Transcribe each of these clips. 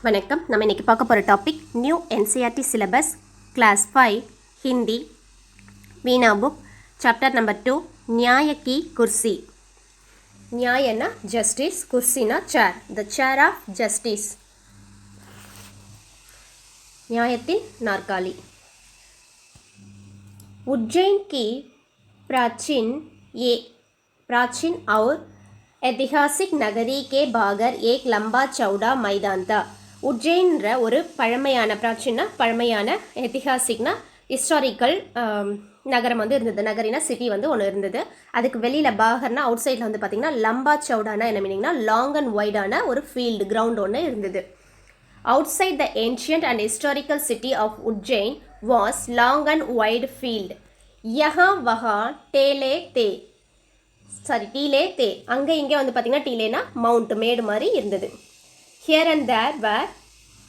வணக்கம். நம்ம இன்னைக்கு பார்க்க போகிற topic new NCERT syllabus class 5 Hindi Veena book chapter number 2 நியாய கி குர்சி. நியாயனா ஜஸ்டிஸ், குர்சினா chair, the chair of justice, நியாயத்தின் நாற்காலி. उज्जैन की प्राचीन और ऐतिहासिक नगरी के बाहर एक लंबा चौड़ा मैदान था. உஜ்ஜைன்ற ஒரு பழமையான பழமையான ஐதிஹாசிக்னா ஹிஸ்டாரிக்கல் நகரம் வந்து இருந்தது. நகரினா சிட்டி வந்து ஒன்று இருந்தது. அதுக்கு வெளியில் பாகர்னா அவுட் சைடில் வந்து பார்த்திங்கன்னா லம்பா சவுடானா என்ன மீனிங்னா லாங் அண்ட் வைடான ஒரு ஃபீல்டு கிரவுண்ட் ஒன்று இருந்தது. Outside the ancient and historical city of Ujjain was long and wide field. यहाँ वहाँ टीले थे அங்கே இங்கே வந்து பார்த்திங்கன்னா டீலேனா மவுண்ட் மேடு மாதிரி இருந்தது. Here and there were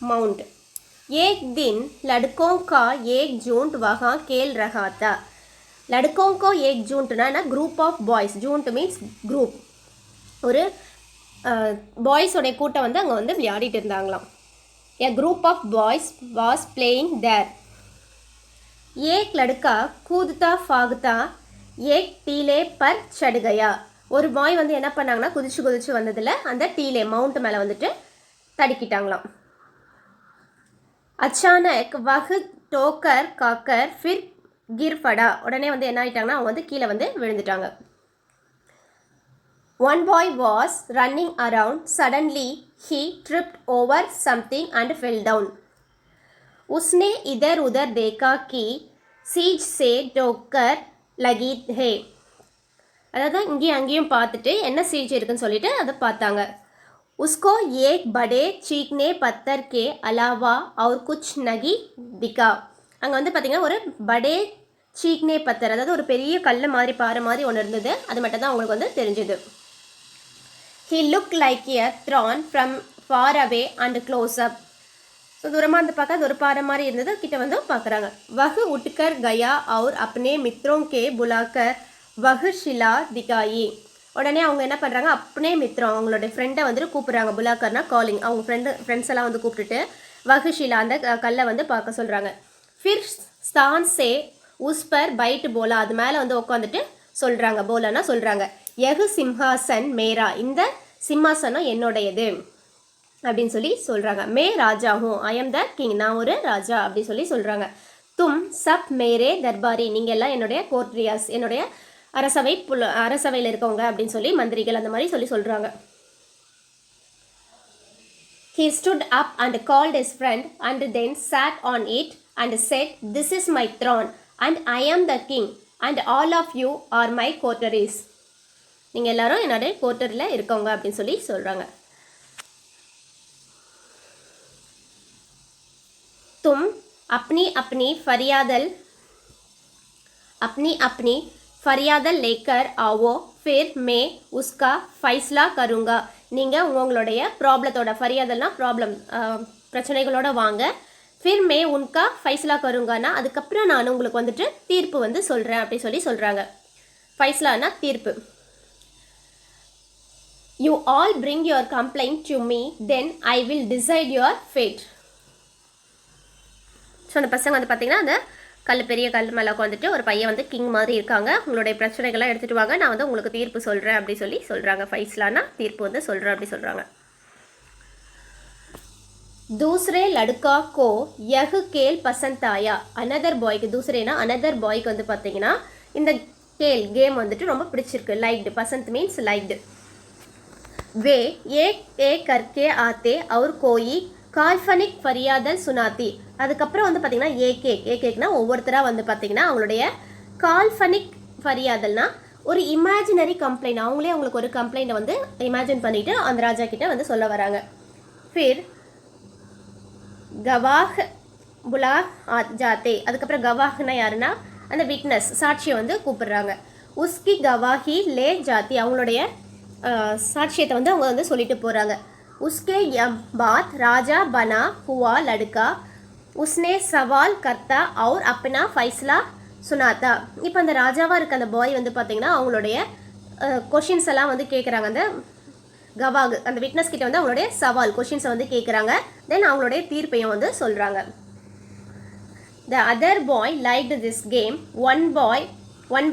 mount. एक दिन लड़कों का एक झुंड वहाँ खेल रहा था. लड़कों को एक झुंडना ग्रुप ऑफ बॉयज. झुंड மீன்ஸ் குரூப், ஒரு பாய்ஸோடைய கூட்டம் வந்து அங்கே வந்து விளையாடிட்டு இருந்தாங்களாம். A group of boys was playing there. एक लड़का कूदता फागता एक टीले पर चढ़ गया. ஒரு பாய் வந்து என்ன பண்ணாங்கன்னா குதிச்சு வந்ததில் அந்த டீலே மவுண்ட் மேலே வந்துட்டு தடுக்கிட்டாங்களாம். அச்சானக் வஹ் டோக்கர் காக்கர் ஃபிர் கிர் படா. உடனே வந்து என்ன ஆகிட்டாங்கன்னா அவங்க வந்து கீழே வந்து விழுந்துட்டாங்க. One boy was running around. Suddenly he tripped over something and fell down. उसने इधर उधर देखा कि सीज से ठोकर लगी है. அதாவது இங்கேயும் அங்கேயும் பார்த்துட்டு என்ன சீஜ் இருக்குன்னு சொல்லிட்டு அதை பார்த்தாங்க. उसको एक बड़े चीकने पत्थर के अलावा और कुछ नहीं दिखा. அங்கே வந்து பார்த்திங்கன்னா ஒரு படே சீக்னே பத்தர், அதாவது ஒரு பெரிய கல் மாதிரி பாறை மாதிரி ஒன்று இருந்தது. அது மட்டும் தான் அவங்களுக்கு வந்து தெரிஞ்சுது. He looked like a thorn from far away and close up. So தூரமாக வந்து பார்க்க அது ஒரு பாறை மாதிரி இருந்தது. கிட்ட வந்து பார்க்குறாங்க. வஹ் உட்கர் கயா और अपने मित्रों के बुलाकर वह शिला दिखाई. உடனே அவங்க என்ன பண்ணுறாங்க, अपने மித்ரம் அவங்களோட ஃப்ரெண்டை வந்துட்டு கூப்பிட்றாங்க. புலாக்கர்னா காலிங். அவங்க ஃப்ரெண்ட்ஸ் எல்லாம் வந்து கூப்பிட்டுட்டு वह शिला அந்த கல்லை வந்து பார்க்க சொல்கிறாங்க. फिर स्थान से उस पर बैठ बोला. அது மேலே வந்து உட்காந்துட்டு சொல்கிறாங்க. போலானா சொல்கிறாங்க, யஹ் சிம்ஹாசன் மேரா, இந்த சிம்மாசனம் என்னுடையது அப்படின்னு சொல்லி சொல்கிறாங்க. மே ராஜா ஹூ, ஐ எம் த கிங், நான் ஒரு ராஜா அப்படி சொல்லி சொல்கிறாங்க. தும் சப் மேரே தர்பாரி, நீங்கள் எல்லாம் என்னுடைய கோர்ட்ரியாஸ், என்னுடைய அரசவையில் இருக்கவங்க அப்படின்னு சொல்லி மந்திரிகள் அந்த மாதிரி சொல்லி சொல்கிறாங்க. He stood up and called his friend and then sat on it and said, this is my throne and I am the king and all of you are my courtiers. நீங்கள் எல்லாரும் என்னுடைய கோர்ட்டரில் இருக்கவங்க அப்படின்னு சொல்லி சொல்கிறாங்க. तुम अपनी अपनी फरियादल लेकर आओ फिर मैं उसका फैसला करूँगा. நீங்கள் உங்களுடைய ப்ராப்ளத்தோட, ஃபரியாதல்னா ப்ராப்ளம், பிரச்சனைகளோட வாங்க. ஃபிர் மே உன்கா ஃபைஸ்லா கருங்கானா அதுக்கப்புறம் நான் உங்களுக்கு வந்துட்டு தீர்ப்பு வந்து சொல்கிறேன் அப்படி சொல்லி சொல்கிறாங்க. ஃபைஸ்லானா தீர்ப்பு. You all bring your complaint to me, then I will decide your fate. So அந்த பசங்க வந்து பார்த்திங்கன்னா அந்த பெரிய கல் மேலே உட்காந்துட்டு ஒரு பையன் வந்து கிங் மாதிரி இருக்காங்க. உங்களுடைய பிரச்சனைகள்லாம் எடுத்துகிட்டு வாங்க, நான் வந்து உங்களுக்கு தீர்ப்பு சொல்கிறேன் அப்படி சொல்லி சொல்கிறாங்க. ஃபைஸ்லானா தீர்ப்பு வந்து சொல்கிறேன் அப்படி சொல்கிறாங்க. दूसरे लड़का को यह खेल पसंद आया. अनदर பாய்க்கு, दूसरेனா अनदर பாய்க்கு வந்து பார்த்தீங்கன்னா இந்த கேம் வந்துட்டு ரொம்ப பிடிச்சிருக்கு. லைக்டு, பசந்த் மீன்ஸ் லைக்டு. वे एक एक करके आते और कोई கால்ஃபனிக் ஃபரியாதல் சுனாத்தி. அதுக்கப்புறம் வந்து பார்த்திங்கன்னா ஏகேக்னா ஒவ்வொருத்தராக வந்து பார்த்திங்கன்னா அவங்களுடைய கால்ஃபனிக் ஃபரியாதல்னா ஒரு இமேஜினரி கம்ப்ளைண்ட், அவங்களே அவங்களுக்கு ஒரு கம்ப்ளைண்ட்டை வந்து இமேஜின் பண்ணிவிட்டு அந்த ராஜா கிட்ட வந்து சொல்ல வராங்க. ஃபிர் கவாஹ் புலா ஜாத்தே. அதுக்கப்புறம் கவாஹ்னா யாருன்னா அந்த விட்னஸ், சாட்சியை வந்து கூப்பிடுறாங்க. உஸ்கி கவாஹி லே ஜாத்தி, அவங்களுடைய சாட்சியத்தை வந்து அவங்க வந்து சொல்லிட்டு போகிறாங்க. उसके बाद राजा बना हुआ लड़का उसने सवाल करता और अपना फैसला सुनाता. இப்போ அந்த ராஜாவாக இருக்க அந்த பாய் வந்து பார்த்திங்கன்னா அவங்களுடைய கொஷின்ஸ் எல்லாம் வந்து கேட்குறாங்க. அந்த கவாகு அந்த விட்னஸ் கிட்ட வந்து அவங்களுடைய சவால் கொஷின்ஸை வந்து கேட்குறாங்க. தென் அவங்களுடைய தீர்ப்பையும் வந்து சொல்கிறாங்க. The other boy liked this game. One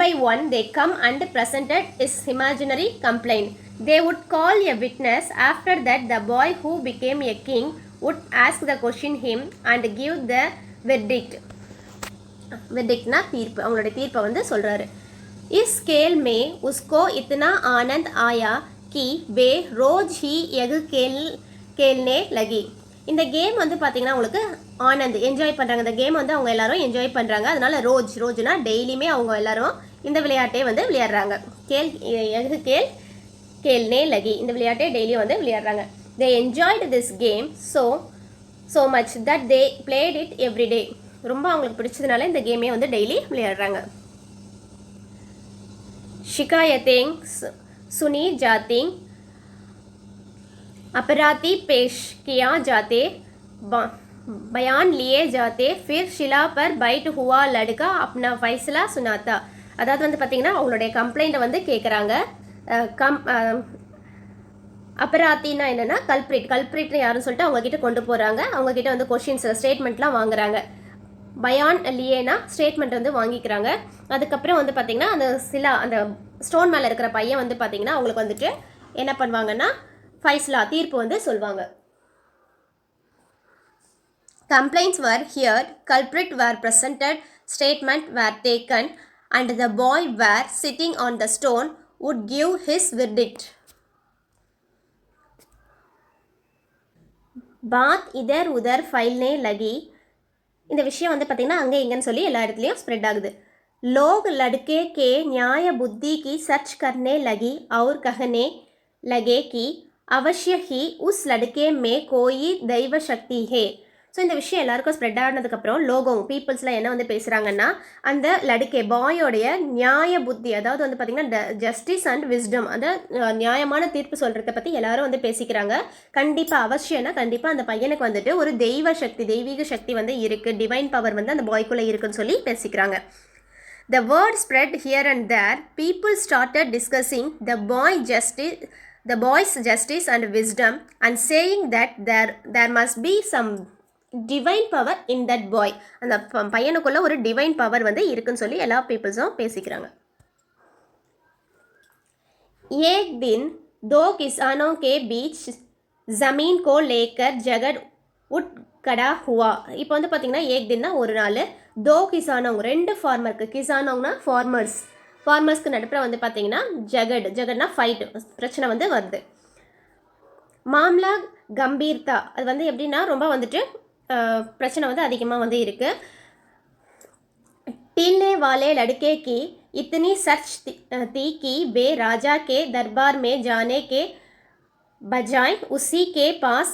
by one, they come and presented his imaginary complaint. They would call a witness. After that, the boy who became a king would ask the question him and give the verdict. Verdictனா தீர்ப்பு, அவங்களுடைய தீர்ப்பை வந்து சொல்கிறாரு. इस खेल में उसको इतना आनंद आया कि वे रोज ही यह खेलने लगी. இந்த கேம் வந்து பார்த்தீங்கன்னா அவங்களுக்கு ஆனந்த் என்ஜாய் பண்ணுறாங்க. இந்த கேம் வந்து அவங்க எல்லாரும் என்ஜாய் பண்ணுறாங்க. அதனால ரோஜ்னா டெய்லியுமே அவங்க எல்லாரும் இந்த விளையாட்டை வந்து விளையாடுறாங்க. கேல்னே லகி இந்த விளையாட்டை டெய்லியும் வந்து விளையாடுறாங்க. They enjoyed this game so much that they played it every day. ரொம்ப அவங்களுக்கு பிடிச்சதுனால இந்த கேமே வந்து டெய்லி விளையாடுறாங்க. शिकायतें सुनी जाती, अपराधी पेश किया जाते, बयान लिए जाते, फिर शिला पर बैठ हुआ लड़का अपना फैसला सुनाता. அதாவது வந்து பார்த்தீங்கன்னா அவங்களுடைய கம்ப்ளைண்ட்டை வந்து கேட்குறாங்க. அபராத்தின்னா என்னென்னா கல்ப்ரிட்னு யாருன்னு சொல்லிட்டு அவங்கக்கிட்ட கொண்டு போகிறாங்க. அவங்கக்கிட்ட வந்து கொஷின்ஸ் ஸ்டேட்மெண்ட்லாம் வாங்குறாங்க. பயான் லியேனா ஸ்டேட்மெண்ட் வந்து வாங்கிக்கிறாங்க. அதுக்கப்புறம் வந்து பார்த்திங்கன்னா அந்த ஸ்டோன் மேலே இருக்கிற பையன் வந்து பார்த்திங்கன்னா அவங்களுக்கு வந்துட்டு என்ன பண்ணுவாங்கன்னா ஃபைஸ்லா தீர்ப்பு வந்து சொல்லுவாங்க. Complaints were heard, culprit were presented, statement were taken and the boy were sitting on the stone would give his verdict. बात इधर उधर फैलने लगी. இந்த விஷயம் வந்து பார்த்திங்கன்னா அங்கே இங்கேன்னு சொல்லி எல்லா இடத்துலையும் ஸ்ப்ரெட் ஆகுது. लोग लड़के के न्याय बुद्धि की सर्च करने लगी और कहने लगे कि अवश्य ही उस लड़के में कोई दैव शक्ति है. ஸோ இந்த விஷயம் எல்லாருக்கும் ஸ்ப்ரெட் ஆனதுக்கப்புறம் பீப்புள்ஸ்லாம் என்ன வந்து பேசுகிறாங்கன்னா அந்த லடுக்கே பாயோடைய நியாய புத்தி, அதாவது வந்து பார்த்திங்கன்னா ஜஸ்டிஸ் அண்ட் விஸ்டம், அந்த நியாயமான தீர்ப்பு சொல்கிறத பற்றி எல்லாரும் வந்து பேசிக்கிறாங்க. கண்டிப்பாக அவசியம்னா கண்டிப்பாக அந்த பையனுக்கு வந்துட்டு ஒரு தெய்வீக சக்தி வந்து இருக்குது, டிவைன் பவர் வந்து அந்த பாய்க்குள்ளே இருக்குன்னு சொல்லி பேசிக்கிறாங்க. The word spread here and there. People started discussing the boy's justice and wisdom and saying that there must be some divine power in that boy. அந்த பையனுக்குள்ள ஒரு டிவைன் பவர் வந்து இருக்குன்னு சொல்லி எல்லா பீப்புள்ஸும் பேசிக்கிறாங்க. एक दिन दो किसानों के बीच जमीन को लेकर झगड़ उठ खड़ा हुआ. இப்போ வந்து பார்த்தீங்கன்னா ஏக் தின்னா ஒரு நாள், दो किसानों ரெண்டு ஃபார்மருக்கு, கிசானோங்கன்னா ஃபார்மர்ஸ்க்கு நடுப்புற வந்து பார்த்தீங்கன்னா ஜகட்னா ஃபைட், பிரச்சனை வந்து வருது. மாம்லா கம்பீர்தா, அது வந்து எப்படின்னா ரொம்ப வந்துட்டு பிரச்சனை வந்து அதிகமாக வந்து இருக்குது. टीलने वाले लड़के की इतनी सर्च थी कि वे राजा के दरबार में जाने के बजाय उसी के पास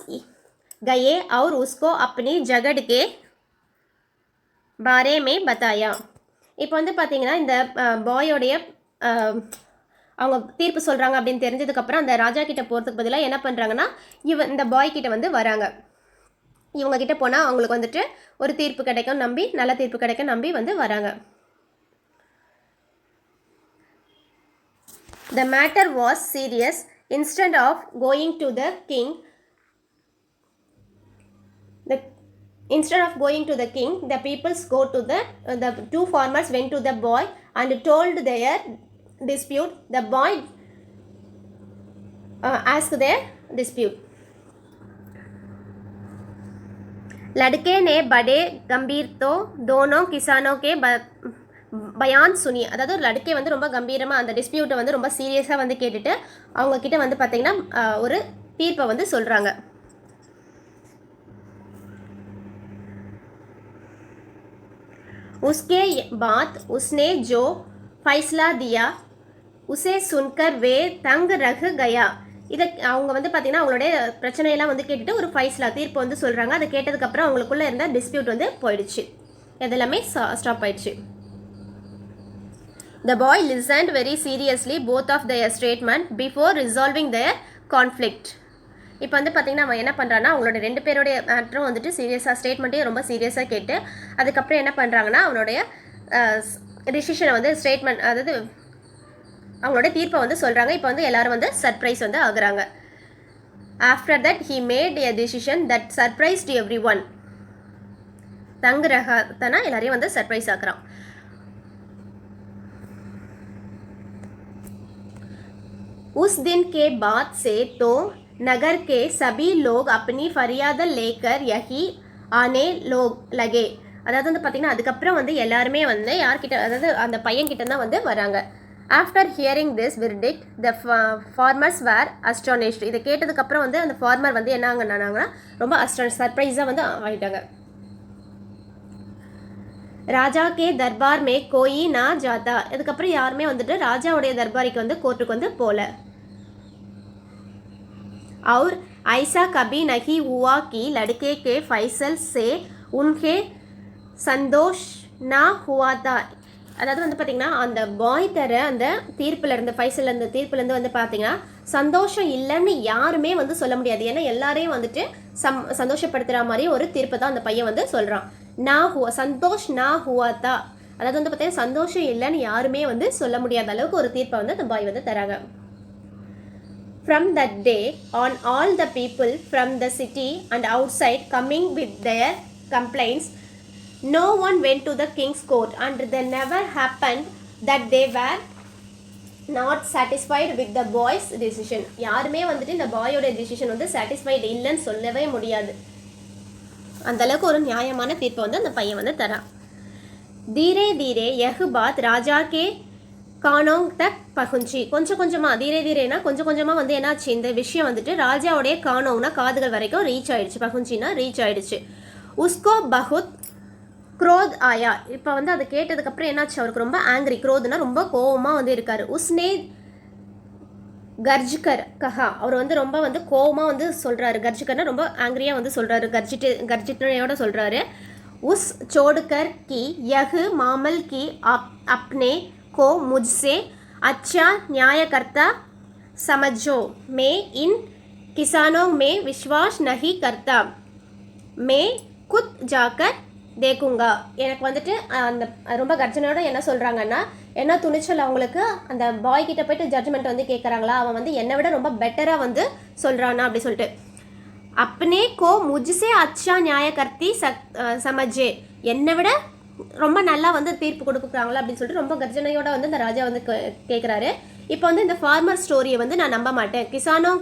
गए और उसको अपनी जगड़ के बारे में बताया. இப்போ வந்து பார்த்தீங்கன்னா இந்த பாயோடைய அவங்க தீர்ப்பு சொல்கிறாங்க அப்படின்னு தெரிஞ்சதுக்கப்புறம் அந்த ராஜா கிட்ட போகிறதுக்கு பதிலாக என்ன பண்ணுறாங்கன்னா இந்த பாய் கிட்ட வந்து வராங்க. இவங்க கிட்ட போனால் அவங்களுக்கு வந்துட்டு ஒரு தீர்ப்பு கிடைக்கும் நம்பி, நல்ல தீர்ப்பு கிடைக்கும் நம்பி வந்து வராங்க. The matter was serious. Instead of going to the king, the peoples go to the two farmers went to the boy and told their dispute. The boy asked their dispute. लड़के ने बड़े गंभीर तो दोनों किसानों के பயான் சுனி, அதாவது ஒரு லடுக்கே வந்து ரொம்ப கம்பீரமாக அந்த டிஸ்பியூட்டை வந்து ரொம்ப சீரியஸாக வந்து கேட்டுட்டு அவங்க கிட்ட வந்து பார்த்திங்கன்னா ஒரு தீர்ப்பை வந்து சொல்கிறாங்க. उसके बाद उसने जो फैसला दिया उसे सुनकर वे तंग रह गया. இதை அவங்க வந்து பார்த்திங்கன்னா அவங்களுடைய பிரச்சனையெல்லாம் வந்து கேட்டுட்டு ஒரு ஃபைஸ்லா தீர்ப்பு வந்து சொல்கிறாங்க. அதை கேட்டதுக்கப்புறம் அவங்களுக்குள்ளே இருந்த டிஸ்பியூட் வந்து போயிடுச்சு, இதெல்லாமே ஸ்டாப் ஆயிடுச்சு. The boy listened very seriously both of their statement before resolving their conflict. இப்போ வந்து பார்த்திங்கன்னா அவன் என்ன பண்ணுறான்னா அவங்களோட ரெண்டு பேருடைய மேட்டரும் வந்துட்டு சீரியஸாக ஸ்டேட்மெண்ட்டையும் ரொம்ப சீரியஸாக கேட்டு அதுக்கப்புறம் என்ன பண்ணுறாங்கன்னா அவனுடைய டிசிஷனை வந்து ஸ்டேட்மெண்ட், அதாவது அவங்களோட தீர்ப்பை வந்து சொல்கிறாங்க. இப்போ வந்து எல்லோரும் வந்து சர்ப்ரைஸ் வந்து ஆகுறாங்க. After that, he made a decision that surprised everyone. தங் ரஹாத்தனா எல்லாரையும் வந்து சர்ப்ரைஸ் ஆக்குறான். उस दिन के बाद से तो नगर के सभी लोग अपनी फरियाद लेकर यही आने लगे. அதாவது வந்து பார்த்தீங்கன்னா அதுக்கப்புறம் வந்து எல்லாருமே வந்து யார்கிட்ட, அதாவது அந்த பையன்கிட்ட தான் வந்து வராங்க. After hearing this verdict the farmers were astonished. இதை கேட்டதுக்கப்புறம் வந்து அந்த ஃபார்மர் வந்து என்ன ஆகுனாங்கன்னா ரொம்ப சர்ப்ரைஸாக வந்து ஆகிட்டாங்க. ராஜா கே தர்பார் மே கோயி நா ஜாதா. இதுக்கப்புறம் யாருமே வந்துட்டு ராஜாவுடைய தர்பாரிக்கு வந்து கோர்ட்டுக்கு வந்து போல. और ऐसा कभी नहीं हुआ कि लड़के के फैसल से उनके संतोष ना हुआ था. அதாவது வந்து பார்த்திங்கன்னா அந்த பாய் தர அந்த தீர்ப்புலேருந்து ஃபைசல் அந்த தீர்ப்புலேருந்து வந்து பார்த்திங்கன்னா சந்தோஷம் இல்லைன்னு யாருமே வந்து சொல்ல முடியாது. ஏன்னா எல்லாரையும் வந்துட்டு சந்தோஷப்படுத்துகிற மாதிரி ஒரு தீர்ப்பு தான் அந்த பையன் வந்து சொல்கிறான். சந்தோஷ் நா ஹுவாத்தா, அதாவது வந்து பார்த்தீங்கன்னா சந்தோஷம் இல்லைன்னு யாருமே வந்து சொல்ல முடியாத அளவுக்கு ஒரு தீர்ப்பை வந்து அந்த பாய் வந்து தராங்க. From that day on, all the people from the city and outside coming with their complaints, no one went to the king's court, and there never happened that they were not satisfied with the boy's decision. யாருமே வந்துட்டு இந்த பாயோட decision வந்து satisfied இல்லைன்னு சொல்லவே முடியாது. அந்தளவுக்கு ஒரு நியாயமான தீர்ப்பை வந்து அந்த பையன் வந்து தரான். தீரே தீரே யஹ் பாத் ராஜா கே கானோங் தக் பகுஞ்சி. கொஞ்சம் கொஞ்சமாக தீரே தீரேனா கொஞ்சம் கொஞ்சமாக வந்து என்னாச்சு, இந்த விஷயம் வந்துட்டு ராஜாவுடைய கானோங்னா காதுகள் வரைக்கும் ரீச் ஆயிடுச்சு. பகுஞ்சினா ரீச் ஆயிடுச்சு. உஸ்கோ பகுத் குரோத் ஆயா. இப்போ வந்து அதை கேட்டதுக்கப்புறம் என்னாச்சு, அவருக்கு ரொம்ப ஆங்கிரி. குரோத்னா ரொம்ப கோவமாக வந்து இருக்கார். உஸ்னே கர்ஜ்கர் கஹா, அவர் வந்து ரொம்ப வந்து கோவமாக வந்து சொல்கிறாரு. கர்ஜ்கர்னா ரொம்ப ஆங்கிரியாக வந்து சொல்கிறாரு, கர்ஜிட்டனையோட சொல்கிறாரு. உஸ் சோடுகர் கி யஹ் மாமல் கி அப்னே को मुझसे अच्छा न्यायकर्ता समझो. मैं इन किसानों में विश्वास नहीं करता. मैं खुद जाकर देखूंगा. எனக்கு வந்துட்டு அந்த ரொம்ப கர்ஜனையோட என்ன சொல்கிறாங்கன்னா, என்ன துணிச்சல் அவங்களுக்கு அந்த பாய் கிட்ட போயிட்டு ஜட்ஜ்மெண்ட் வந்து கேட்குறாங்களா, அவன் வந்து என்னை விட ரொம்ப பெட்டராக வந்து சொல்கிறானா அப்படி சொல்லிட்டு. अपने को मुझसे अच्छा न्यायकर्ती समझे, என்னை விட ரொம்ப நல்லா வந்து தீர்ப்பு கொடுக்குறாங்களா அப்படின்னு சொல்லிட்டு ரொம்ப கர்ஜனையோட வந்து இந்த ராஜா வந்து கேட்குறாரு. இப்போ வந்து இந்த ஃபார்மர் ஸ்டோரியை வந்து நான் நம்ப மாட்டேன். கிசானோ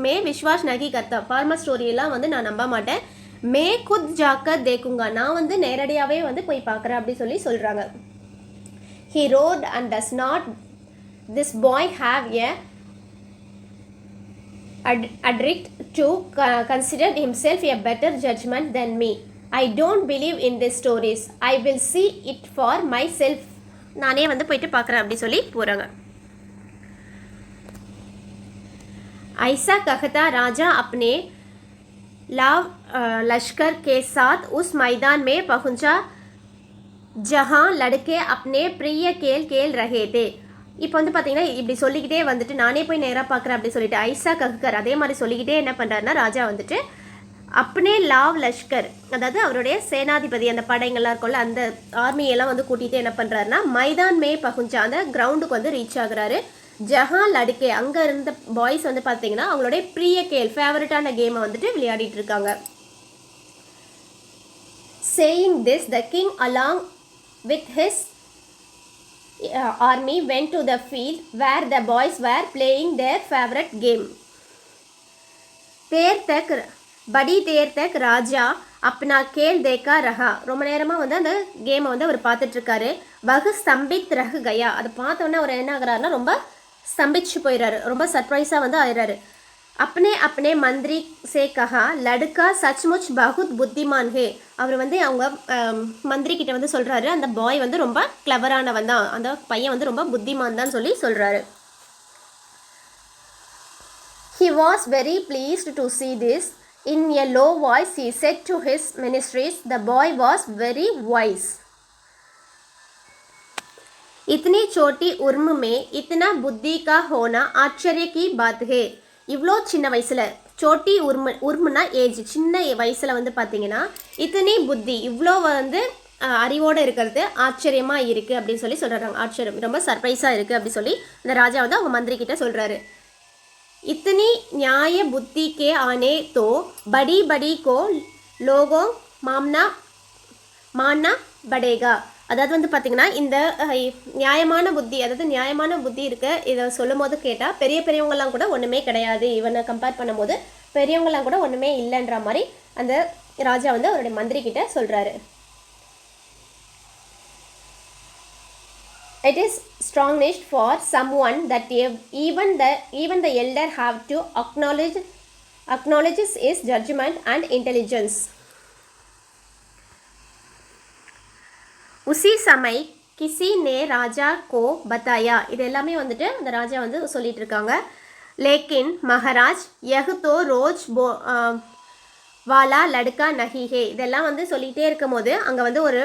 மே விஸ்வாஸ் நகி கர்த்தா, ஃபார்மர் ஸ்டோரியெல்லாம் வந்து நான் நம்ப மாட்டேன். மே குத் ஜாக்கர் தேக்குங்க, நான் வந்து நேரடியாகவே வந்து போய் பார்க்குறேன் அப்படி சொல்லி சொல்கிறாங்க. He wrote and does not this boy have a adrict to consider himself a better judgment than me. I don't believe in these stories. I will see it for myself. நானே வந்து போயிட்டு பார்க்குறேன் அப்படி சொல்லி போகிறாங்க. ऐसा कहता राजा अपने लाव लश्कर के साथ उस मैदान में पहुंचा जहां लड़के अपने प्रिय खेल खेल रहे थे. இப்போ வந்து பார்த்தீங்கன்னா இப்படி சொல்லிக்கிட்டே வந்துட்டு நானே போய் நேராக பார்க்குறேன் அப்படி சொல்லிட்டு ஐசா கஹ்கர் அதே மாதிரி சொல்லிக்கிட்டே என்ன பண்ணுறாருன்னா ராஜா வந்துட்டு அப்னே லாவ் லஷ்கர், அதாவது அவருடைய சேனாதிபதி அந்த படைங்கள்லாம் இருக்கும்ல அந்த ஆர்மியெல்லாம் வந்து கூட்டிகிட்டு என்ன பண்ணுறாருன்னா மைதான் மே பகுஞ்சா அந்த கிரவுண்டுக்கு வந்து ரீச் ஆகுறாரு. ஜஹான் லடுக்கே, அங்கே இருந்த பாய்ஸ் வந்து பார்த்தீங்கன்னா அவங்களுடைய பிரிய கேல் ஃபேவரட்டான கேமை வந்துட்டு விளையாடிட்டு இருக்காங்க. Saying this the king along with his army went to the field where the boys were playing their favorite game. बड़ी देर तक ராஜா अपना खेल देखा रहा. ரொம்ப நேரமாக வந்து அந்த கேமை வந்து அவர் பார்த்துட்ருக்காரு. பகு ஸ்தம்பித் ரஹ் கயா, அதை பார்த்தோன்னே அவர் என்ன ஆகுறாருன்னா ரொம்ப ஸ்தம்பிச்சு போயிடுறாரு, ரொம்ப சர்ப்ரைஸாக வந்து ஆயிடுறாரு. अपने अपने मंत्री से कहा लड़का सचमुच बहुत बुद्धिमान है. அவர் வந்து அவங்க மந்திரி கிட்ட வந்து சொல்கிறாரு அந்த பாய் வந்து ரொம்ப கிளவரானவன் தான், அந்த பையன் வந்து ரொம்ப புத்திமான் தான் சொல்லி சொல்கிறாரு. He was very pleased to see this. In a low voice he said to his ministers, the boy was very wise. इतनी छोटी उम्र में इतना बुद्धि का होना आश्चर्य की बात है. இவ்வளோ சின்ன வயசில் சோட்டி உர்முனா ஏஜ், சின்ன வயசில் வந்து பார்த்தீங்கன்னா இத்தனை புத்தி இவ்வளோ வந்து அறிவோடு இருக்கிறது ஆச்சரியமாக இருக்குது அப்படின்னு சொல்லி சொல்கிறாங்க. ஆச்சரியம் ரொம்ப சர்ப்ரைஸாக இருக்குது அப்படி சொல்லி இந்த ராஜா வந்து அவங்க மந்திரி கிட்ட சொல்கிறாரு. इतनी न्याय बुद्धि के आने तो बड़ी बड़ी को लोगों மானா படேகா. அதாவது வந்து பார்த்திங்கன்னா இந்த நியாயமான புத்தி, அதாவது நியாயமான புத்தி இருக்க இதை சொல்லும் போது கேட்டால் பெரிய பெரியவங்கலாம் கூட ஒன்றுமே கிடையாது, இவனை கம்பேர் பண்ணும்போது பெரியவங்களாம் கூட ஒன்றுமே இல்லைன்ற மாதிரி அந்த ராஜா வந்து அவருடைய மந்திரி கிட்ட சொல்கிறாரு. It is strongest for someone that even the elder have to acknowledge his judgment and intelligence. उसी समय किसी ने राजा को बताया. இது எல்லாமே வந்துட்டு அந்த ராஜா வந்து சொல்லிட்டு இருக்காங்க. लेकिन महाराज यह तो रोज वाला लड़का नहीं है. இதெல்லாம் வந்து சொல்லிகிட்டே இருக்கும் போது அங்கே வந்து ஒரு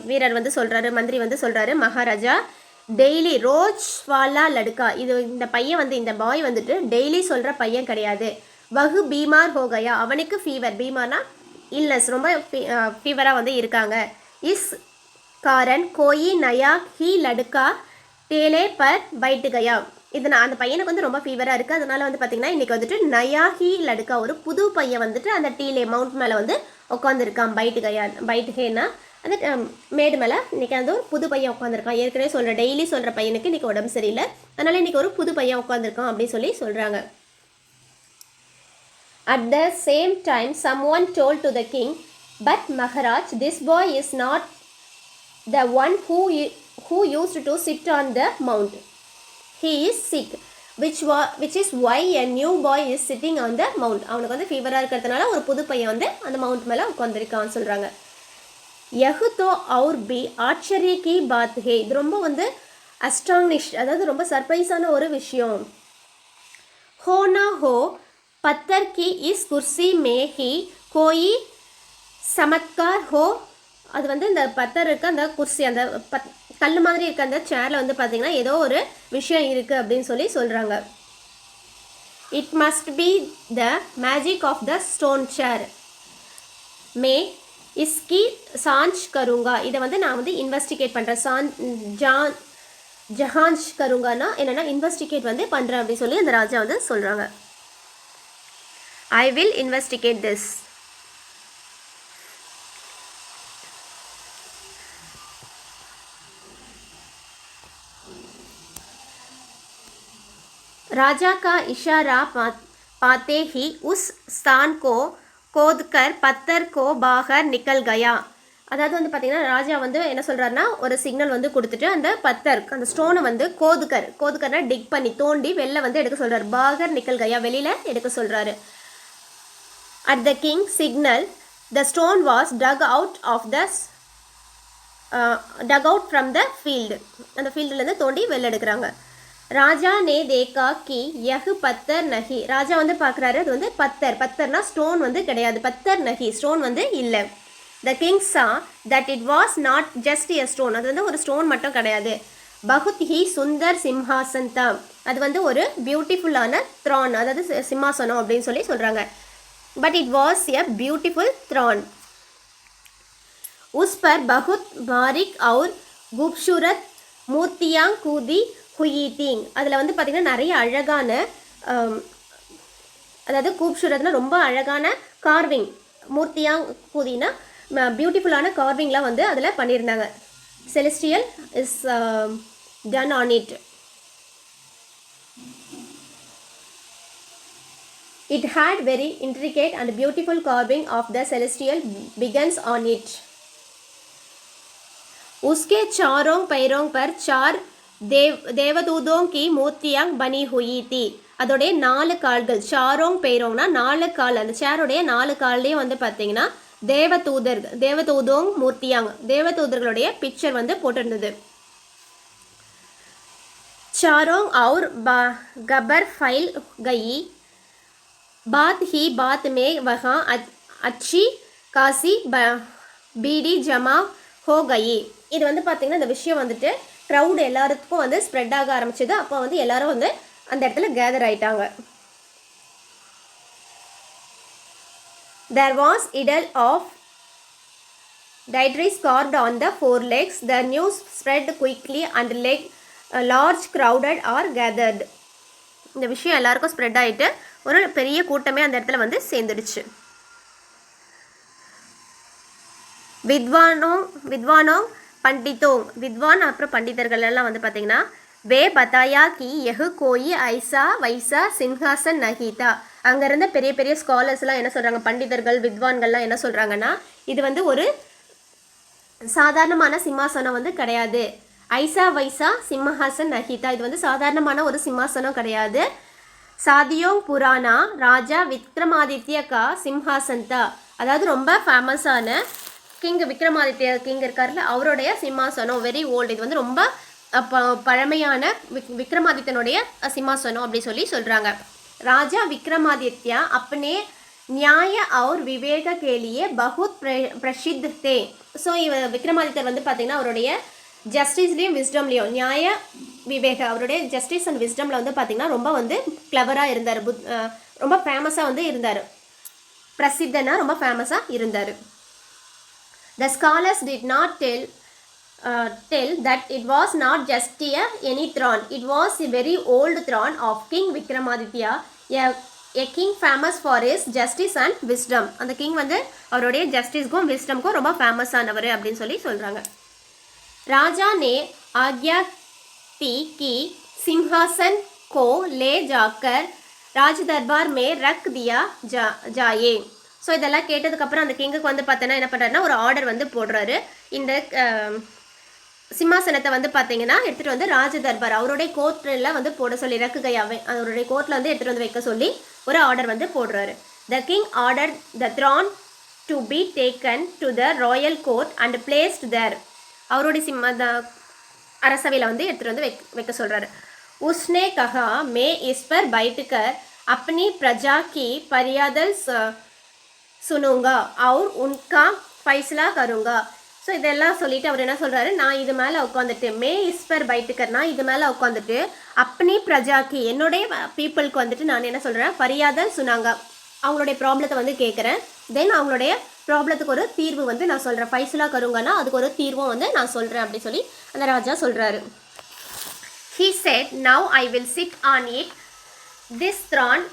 வீரர் வந்து சொல்கிறாரு, மந்திரி வந்து சொல்கிறாரு, மகாராஜா டெய்லி ரோஜ் வாலா லடுக்கா, இது இந்த பையன் வந்து இந்த பாய் வந்துட்டு டெய்லி சொல்கிற பையன் கிடையாது. வகு பீமார் ஹோகயா, அவனுக்கு ஃபீவர், பீமார்னா இல்னஸ், ரொம்ப ஃபீவராக வந்து இருக்காங்க. இஸ் காரன் கோயி நயா ஹி லடுக்கா டேலே பர் பைட்டு கயா, இது நான் அந்த பையனுக்கு வந்து ரொம்ப ஃபீவராக இருக்குது, அதனால் வந்து பார்த்திங்கன்னா இன்றைக்கி வந்துட்டு நயா ஹி லடுக்கா, ஒரு புது பையன் வந்துட்டு அந்த டீலே மவுண்ட் மேலே வந்து உட்காந்துருக்கான். பைட்டு கயா, பைட்டு ஹேனா அந்த மேடு மேலே இன்றைக்கி வந்து ஒரு புது பையன் உட்காந்துருக்கான். ஏற்கனவே சொல்கிற டெய்லி சொல்கிற பையனுக்கு இன்றைக்கி உடம்பு சரியில்லை, அதனால் இன்றைக்கி ஒரு புது பையன் உட்காந்துருக்கான் அப்படின்னு சொல்லி சொல்கிறாங்க. At the same time someone told to the king, but Maharaj, this boy is not the one who used to sit on the mount. He is sick, which is why a new boy is sitting on the mount. அவனுக்கு வந்து ஃபீவராக இருக்கிறதுனால ஒரு புது பையன் வந்து அந்த mount மேலே உட்காந்துருக்கான்னு சொல்கிறாங்க. யஹு தோ அவுர் பி ஆச்சரிய கி பாத் ஹே, இது ரொம்ப வந்து அஸ்டானிஷ், அதாவது ரொம்ப சர்ப்ரைஸான ஒரு விஷயம். ஹோ நா ஹோ பத்தர் கி இஸ் குர்சி மே ஹி கோயி சமத்கார் ஹோ, அது வந்து இந்த பத்தர் இருக்க அந்த குர்சி, அந்த கல் மாதிரி இருக்க அந்த சேரில் வந்து பார்த்திங்கன்னா ஏதோ ஒரு விஷயம் இருக்குது அப்படின்னு சொல்லி சொல்கிறாங்க. It must be the magic of the stone chair மே இஸ்கி சாஞ்ச் கருங்கா, இதை வந்து நான் வந்து இன்வெஸ்டிகேட் பண்ணுறேன். ஜஹாஞ்ச் கருங்கானா என்னென்னா இன்வெஸ்டிகேட் வந்து பண்ணுறேன் அப்படின்னு சொல்லி அந்த ராஜா வந்து சொல்கிறாங்க. I will investigate this. राजा का इशारा पाते ही उस स्थान को खोदकर पत्थर को बाहर निकल गया. அதாவது வந்து பார்த்திங்கன்னா ராஜா வந்து என்ன சொல்கிறாருன்னா ஒரு சிக்னல் வந்து கொடுத்துட்டு அந்த பத்தர் அந்த ஸ்டோனை வந்து கோதுக்கர்னா டிக் பண்ணி தோண்டி வெளில வந்து எடுக்க சொல்கிறார். பாகர் நிக்கல் கயா, வெளியில் எடுக்க சொல்கிறாரு. At the king signal the stone was dug out from the field, அந்த ஃபீல்டுலேருந்து தோண்டி வெளில எடுக்கிறாங்க. ராஜா நே தேக்கா கி யஹ் பத்தர் நஹி, ராஜா வந்து பார்க்குறாரு அது வந்து பத்தர்னா ஸ்டோன் வந்து கிடையாது, பத்தர் நஹி ஸ்டோன் வந்து இல்லை. The king saw that it was not just a stone, அது வந்து ஒரு ஸ்டோன் மட்டும் கிடையாது. பகுத் ஹி சுந்தர் சிம்ஹாசன் தாம், அது வந்து ஒரு பியூட்டிஃபுல்லான த்ரான், அதாவது சிம்மாசனம் அப்படின்னு சொல்லி சொல்கிறாங்க. But it was a beautiful throne. உஸ் பர் பகுத் பாரிக் அவுர் குப்சூரத் மூர்த்தியாங் கூதி ஹுயீட்டிங், அதில் வந்து பார்த்திங்கன்னா நிறைய அழகான அதாவது கூப்சூரத்னா ரொம்ப அழகான கார்விங், மூர்த்தியாங் கூதினா பியூட்டிஃபுல்லான கார்விங்லாம் வந்து அதில் பண்ணியிருந்தாங்க. Celestial is done on it. It had very intricate and beautiful carving of the celestial begins on it. उसके चारों पैरों पर चार தேவதூதோं की மூர்த்தியாं बनी हुई थी. அதோடைய 4 கால்கள், சாரோங் பேரோங்னா 4 கால், அந்த சேருடைய 4 கால்லையும் வந்து பார்த்தீங்கன்னா தேவதூதோங் மூர்த்தியாங், தேவதூதர்களுடைய பிக்சர் வந்து போட்டிருந்தது. சாரோங் और गबर फैल गई, बात ही बात में वहाँ अच्छी खासी बीड़ी जमा हो गई. இது வந்து பார்த்தீங்கன்னா இந்த விஷயம் வந்துட்டு க்ரௌட் எல்லாருக்கும் வந்து ஸ்ப்ரெட் ஆக ஆரம்பிச்சது. அப்போ வந்து எல்லாரும் வந்து அந்த இடத்துல கேதர் ஆயிட்டாங்க. There was idol of Daedalus carved on the 4 legs. The news spread quickly and large crowded are gathered. இந்த விஷயம் எல்லாருக்கும் ஸ்ப்ரெட் ஆகிட்டு ஒரு பெரிய கூட்டமே அந்த இடத்துல வந்து சேர்ந்துடுச்சு. வித்வானோ பண்டித்தோங், வித்வான் அப்புறம் பண்டிதர்கள் எல்லாம் வந்து பார்த்தீங்கன்னா வே பதாயா கி எஹு கோயி ஐசா வைசா சிம்ஹாசன் நஹீதா. அங்கே இருந்த பெரிய பெரிய ஸ்காலர்ஸ்லாம் என்ன சொல்கிறாங்க, பண்டிதர்கள் வித்வான்கள்லாம் என்ன சொல்கிறாங்கன்னா, இது வந்து ஒரு சாதாரணமான சிம்மாசனம் வந்து கிடையாது. ஐசா வைசா சிம்ஹாசன் நஹீதா, இது வந்து சாதாரணமான ஒரு சிம்மாசனம் கிடையாது. சாதியோங் புராணா ராஜா விக்ரமாதித்ய கா சிம்ஹாசன்தா, அதாவது ரொம்ப ஃபேமஸான கிங் விக்ரமாதித்ய கிங் இருக்கார்ல, அவருடைய சிம்மாசனம் வெரி ஓல்டு, இது வந்து ரொம்ப பழமையான விக்ரமாதித்யனுடைய சிம்மாசனம் அப்படி சொல்லி சொல்கிறாங்க. ராஜா விக்ரமாதித்யா अपने न्याय और विवेक के लिए बहुत प्रसिद्ध थे. ஸோ விக்ரமாதித்யர் வந்து பார்த்திங்கன்னா அவருடைய ஜஸ்டிஸ்லேயும் விஸ்டம்லேயும் நியாய விவேக அவருடைய ஜஸ்டிஸ் அண்ட் விஸ்டமில் வந்து பார்த்திங்கன்னா ரொம்ப வந்து கிளவராக இருந்தார், ரொம்ப ஃபேமஸாக வந்து இருந்தார். பிரசித்தனா ரொம்ப ஃபேமஸாக இருந்தார். The scholars did not tell that it was not just any throne. It was a very old throne of King Vikramaditya, a king famous for his justice and wisdom. அந்த கிங் வந்து அவருடைய ஜஸ்டிஸ்க்கும் விஸ்டம்க்கும் ரொம்ப ஃபேமஸ் ஆனவர் அப்படின்னு சொல்லி சொல்கிறாங்க. ராஜா ने आज्ञा दी कि सिंहासन को ले जाकर राज दरबार में रख दिया जाए. ஸோ இதெல்லாம் கேட்டதுக்கப்புறம் அந்த கிங்குக்கு வந்து பார்த்தோன்னா என்ன பண்ணுறாருன்னா ஒரு ஆர்டர் வந்து போடுறாரு. இந்த சிம்மாசனத்தை வந்து பார்த்தீங்கன்னா எடுத்துகிட்டு வந்து ராஜ தர்பார் அவருடைய கோர்ட்டில் வந்து போட சொல்லி இறக்குகையாவே அவருடைய கோர்ட்டில் வந்து எடுத்துகிட்டு வந்து வைக்க சொல்லி ஒரு ஆர்டர் வந்து போடுறாரு. The king order the throne to be taken to the royal court and placed there. அவருடைய அரசவையில் வந்து எடுத்துகிட்டு வந்து வைக்க சொல்கிறாரு. உஸ்னே கஹா மே இஸ் பர் பைட்டுக்கர் अपनी प्रजा की परियादल सुनूंगा और उनका फैसला करूँगा. ஸோ இதெல்லாம் சொல்லிவிட்டு அவர் என்ன சொல்கிறாரு, நான் இது மேலே உட்காந்துட்டு மே இஸ்பர் பைட்டுக்கர், நான் இது மேலே உட்காந்துட்டு அப்பனி பிரஜாக்கி என்னுடைய பீப்புளுக்கு வந்துட்டு நான் என்ன சொல்கிறேன், பரியாதல் சுனாங்க அவங்களுடைய ப்ராப்ளத்தை வந்து கேட்குறேன். தென் அவங்களுடைய ப்ராப்ளத்துக்கு ஒரு தீர்வு வந்து நான் சொல்கிறேன். ஃபைசலா கருங்கன்னா அதுக்கு ஒரு தீர்வும் வந்து நான் சொல்கிறேன் அப்படி சொல்லி அந்த ராஜா சொல்கிறாரு. He said, now I will sit on it this throne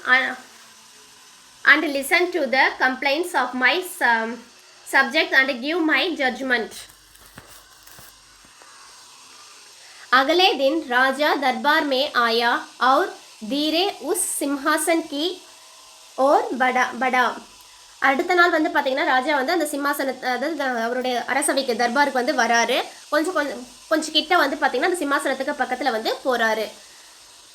and listen to the complaints of my subjects and give my judgment. अगले दिन राजा दरबार में आया और धीरे उस सिंहासन की ओर बढ़ा. அடுத்த நாள் வந்து பார்த்தீங்கன்னா ராஜா வந்து அந்த சிம்மாசனத்தை அதாவது அவருடைய அரசவைக்கு தர்பாருக்கு வந்து வராரு. கொஞ்சம் கிட்ட வந்து பார்த்தீங்கன்னா அந்த சிம்மாசனத்துக்கு பக்கத்தில் வந்து போகிறாரு.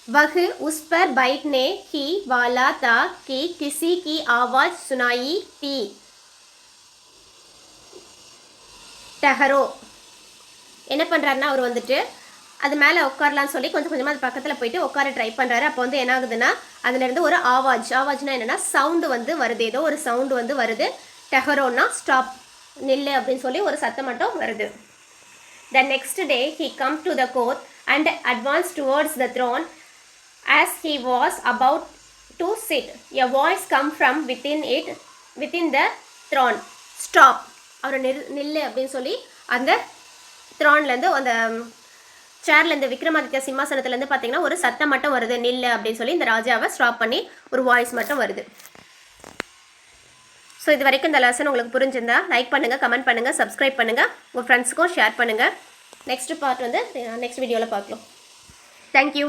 वह उस पर बैठने ही वाला था कि किसी की आवाज़ सुनाई थी, टहरो. என்ன பண்ணுறாருன்னா அவர் வந்துட்டு அது மேலே உட்காரலான்னு சொல்லி கொஞ்சம் கொஞ்சமாக அது பக்கத்தில் போயிட்டு உட்கார ட்ரை பண்ணுறாரு. அப்போ வந்து என்ன ஆகுதுன்னா அதுலேருந்து ஒரு ஆவாஜ்னா என்னென்னா சவுண்டு வந்து வருது, ஏதோ ஒரு சவுண்டு வந்து வருது. டெஹரோன்னா ஸ்டாப், நில்லு அப்படின்னு சொல்லி ஒரு சத்தம் மட்டும் வருது. The next day he come to the court and advanced towards the throne. As he was about to sit, a voice come from within the throne. Stop. அவர் நில்லு அப்படின்னு சொல்லி அந்த த்ரான்லேருந்து அந்த சேர்லேருந்து விக்ரமாதித்ய சிம்மாசனத்துலேருந்து பார்த்தீங்கன்னா ஒரு சத்தம் மட்டும் வருது, நில்லு அப்படின்னு சொல்லி இந்த ராஜாவை ஸ்டாப் பண்ணி ஒரு வாய்ஸ் மட்டும் வருது. ஸோ இது வரைக்கும் இந்த லெசன் உங்களுக்கு புரிஞ்சிருந்தா லைக் பண்ணுங்கள், கமெண்ட் பண்ணுங்கள், சப்ஸ்கிரைப் பண்ணுங்கள், உங்கள் ஃப்ரெண்ட்ஸுக்கும் ஷேர் பண்ணுங்கள். நெக்ஸ்ட் பார்ட் வந்து நெக்ஸ்ட் வீடியோவில் பார்க்கலாம். தேங்க்யூ.